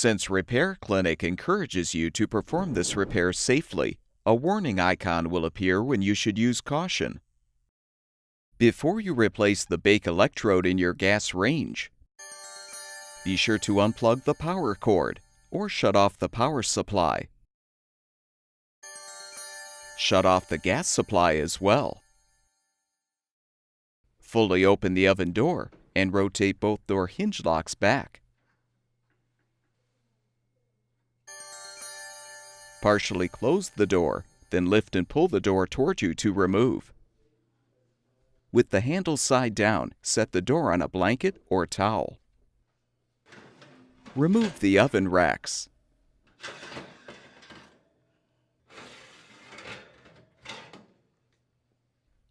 Since Repair Clinic encourages you to perform this repair safely, a warning icon will appear when you should use caution. Before you replace the bake electrode in your gas range, be sure to unplug the power cord or shut off the power supply. Shut off the gas supply as well. Fully open the oven door and rotate both door hinge locks back. Partially close the door, then lift and pull the door toward you to remove. With the handle side down, set the door on a blanket or towel. Remove the oven racks.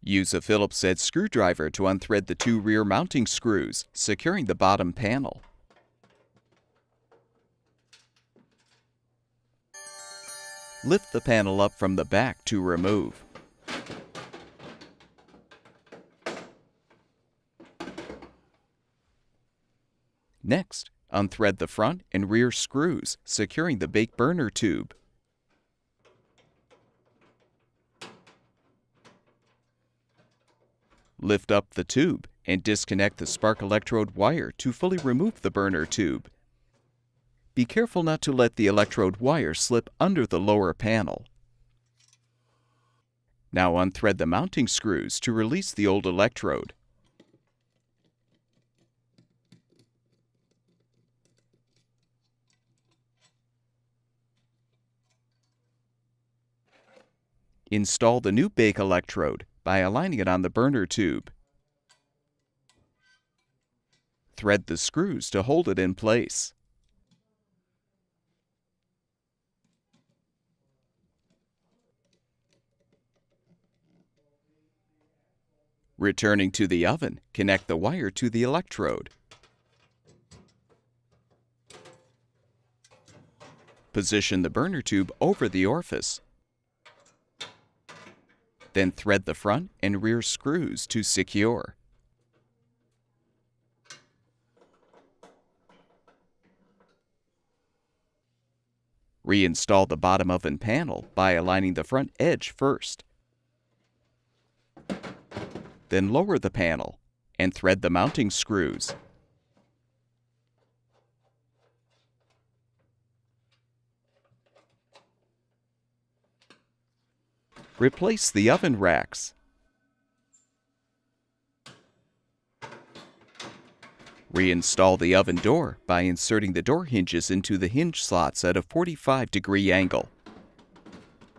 Use a Phillips head screwdriver to unthread the two rear mounting screws, securing the bottom panel. Lift the panel up from the back to remove. Next, unthread the front and rear screws, securing the bake burner tube. Lift up the tube and disconnect the spark electrode wire to fully remove the burner tube. Be careful not to let the electrode wire slip under the lower panel. Now unthread the mounting screws to release the old electrode. Install the new bake electrode by aligning it on the burner tube. Thread the screws to hold it in place. Returning to the oven, connect the wire to the electrode. Position the burner tube over the orifice. Then thread the front and rear screws to secure. Reinstall the bottom oven panel by aligning the front edge first. Then lower the panel and thread the mounting screws. Replace the oven racks. Reinstall the oven door by inserting the door hinges into the hinge slots at a 45-degree angle.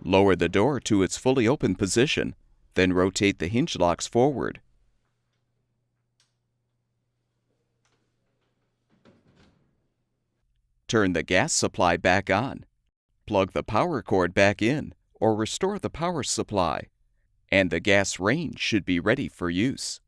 Lower the door to its fully open position, then rotate the hinge locks forward. Turn the gas supply back on. Plug the power cord back in, or restore the power supply, and the gas range should be ready for use.